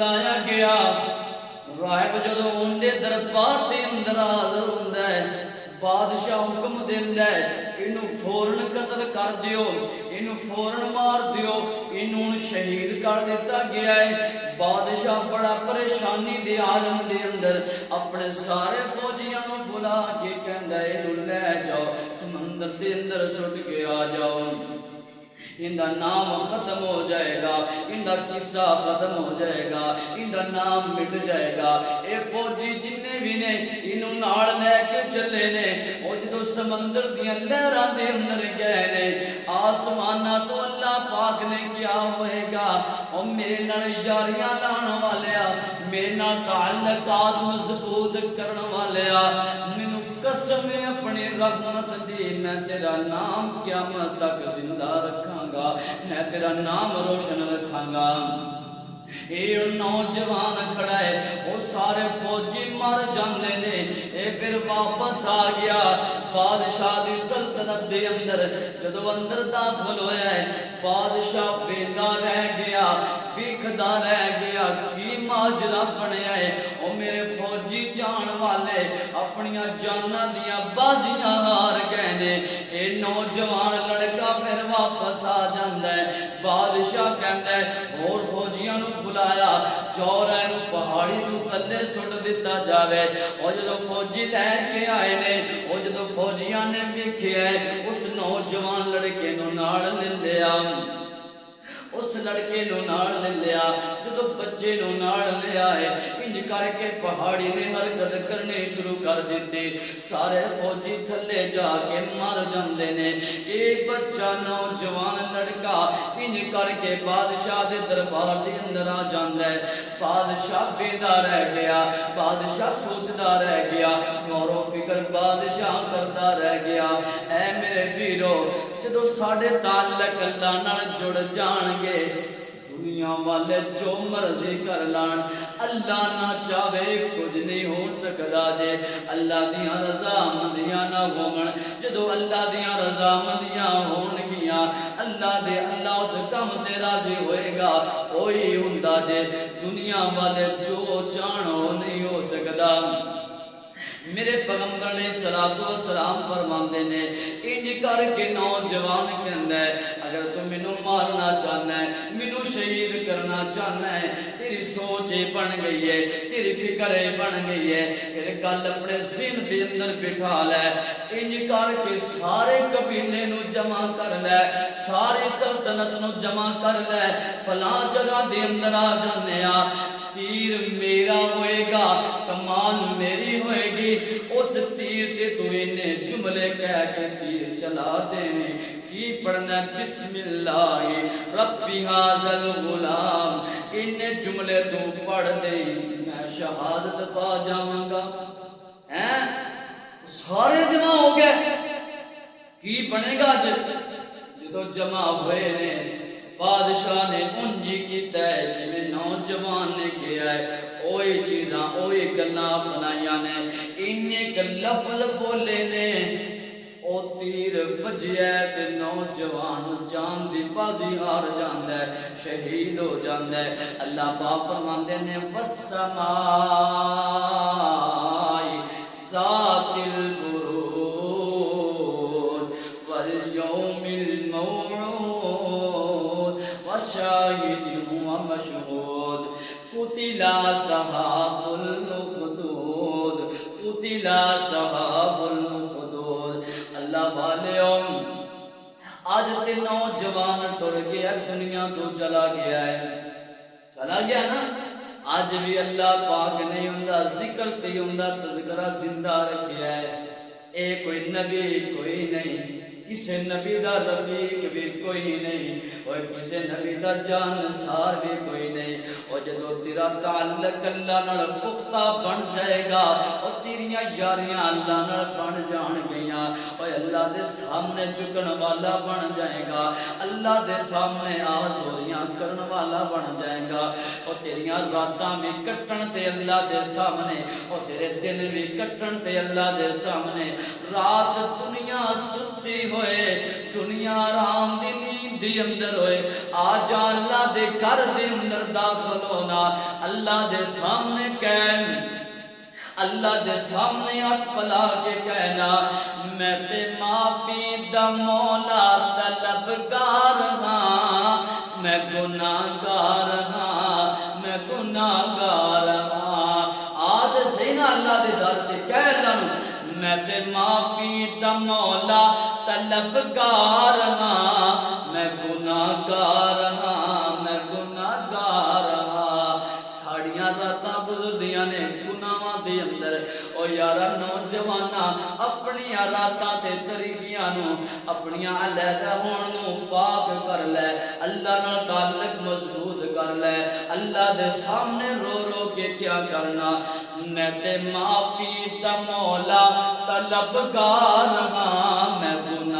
بلایا گیا راہب جدو اندے دربار دے اندر حاضر ہوندا ہے بادشاہ حکم دیندا ہے اینو فوراً قتل کر دیو اینو فوراً مار دیو اینو شہید کر دیتا گیا ہے بادشاہ بڑا پریشانی دے عالم دے اندر اپنے سارے فوجیاں نو بلا کے کہندا ہے اینو لے جاؤ سمندر دے اندر سٹ کے آ جاؤ اندہ نام ختم ہو جائے گا اندہ قصہ ختم ہو جائے گا اندہ نام مٹ جائے گا اے فوجی جننے بھی نے انہوں ناڑ لے کے چلے نے اور جدو سمندر دیا لہران دے اندر گئے نے آسمانہ تو اللہ پاک نے کیا ہوئے گا اور میرے نال یاریاں لانا والیا میرے نال تعلقات مضبوط کرنا والیا قسم اپنی رحمت دی میں تیرا نام قیامت تک زندہ رکھاں گا میں تیرا نام روشن رکھاں گا اے نوجوان کھڑا ہے وہ سارے فوجی مر جاندے نے اے پھر واپس آ گیا بادشاہ دی سلطنت دے اندر جدو اندر داخل ہویا ہے بادشاہ بیندا رہ گیا ویکھدا رہ گیا کی ماجرا بنیا ہے او میرے فوجی جان والے اپنیاں جاناں دیاں بازیاں ہار گئے نے اے نوجوان لڑکا پھر واپس آ جاندا ہے بادشاہ کہندا ہے اور فوجیاں نو بلایا چورے نو پہاڑی تو تھلے سٹ دتا جاوے اور جدو فوجی لے کے آئے نے اور جدو فوجیاں نے ویکھیا ہے اس نوجوان لڑکے نو نال لے لیا اس لڑکے نو نال لے لیا جدو بچے نو نال لے آئے انج کر کے پہاڑی نے حرکت کرنے شروع کر دیتے سارے فوجی تھلے جا کے مر جاندے نے ایک بچہ نوجوان لڑکا انج کر کے بادشاہ دے دربار دے اندر آ جاندا ہے بادشاہ بیدا رہ گیا بادشاہ سوچدا رہ گیا غور و فکر بادشاہ کرتا رہ گیا اے میرے ویرو جدو ساڈے تعلق اللہ نال جڑ جان گے دنیا والے جو مرضی کر لان اللہ نہ چاہے کچھ نہیں ہو سکتا جے اللہ دیاں رضا مندیاں نہ ہون جدو اللہ دیاں رضا مندیاں ہون گیاں اللہ دے اللہ اس کم تے راضی ہوئے گا وہی ہوندا جے دنیا والے جو چاہو نہیں ہو سکتا میرے پیغمبر علیہ السلام فرماندے نے انج کر کے نوجوان کہندا ہے اگر تو مینوں مارنا چاہنا ہے مینوں شہید کرنا چاہنا ہے تیری سوچ بن گئی ہے تیری فکر بن گئی ہے پھر گل اپنے ذہن دے اندر بٹھا لے انج کر کے سارے قبیلے نو جمع کر لے ساری سلطنت نو جمع کر لے فلاں جگہ دے اندر آ جانے تیر میرا ہوئے گا کمان میری ہوئے گی اس تیر تے تو انہیں جملے کہہ کے تیر چلا دینے کی پڑھنا بسم اللہ ربی حاضر غلام انہیں جملے تو پڑھ دے میں شہادت پا جاؤں گا سارے جمع ہو گئے کی بنے گا جدو جمع ہوئے نے بادشاہ نے انجی کیتا ہے جویں نوجوان نے کیا ہے اوہی چیزاں اوہی گلاں بنائیاں نے انہیں لفظ بولے نے او تیر بجیا تے نوجوان جان دی بازی ہار جاندا ہے شہید ہو جاندا ہے اللہ پاک فرماندے نے والسماء ذات البروج والیوم الموعود وشاہد ومشہود قتل اصحاب الخدود قتل اصحاب الخدود اللہ والے آج تے نوجوان ٹر گیا دنیا تو چلا گیا ہے چلا گیا نا آج بھی اللہ پاک نے اندہ ذکر تے اندہ تذکرہ زندہ رکھیا ہے اے کوئی نبی کوئی نہیں کسے نبی دا رفیق بھی کوئی نہیں اور کسے نبی دا جانسار بھی کوئی نہیں اور جدو تیرا تعلق اللہ نال پختہ بن جائے گا اور تیریاں یاریاں اللہ نال بن جان گیاں اور اللہ دے سامنے جھکن والا بن جائے گا اللہ دے سامنے آرزویاں کرن والا بن جائے گا اور تیریاں راتاں بھی کٹن تے اللہ دے سامنے اور تیرے دن بھی کٹن تے اللہ دے سامنے رات دنیا ستی ہو ہوئے دنیا آرام دی نیند دی اندر ہوئے آ جا اللہ دے گھر دے اندر داخل ہونا اللہ دے سامنے کہن اللہ دے سامنے ہاتھ پلا کے کہنا میں تے معافی دا مولا طلبگار ہاں میں گناہگار ہاں میں گناہگار ہاں آج سینا اللہ دے در تے کہہ لوں میں تے معافی دا مولا طلبگار ہاں میں گناہگار ہاں میں گناہگار ہاں ساڑیاں راتاں گزردیاں نے گناہاں دے اندر او یارا نوجوانا اپنی راتاں تے طریقیاں نو اپنی علیحدہ ہون نو پاک کر لے اللہ نال تعلق مضبوط کر لے اللہ دے سامنے رو رو کے کیا کرنا میں تے معافی دا مولا طلبگار ہاں میں گناہ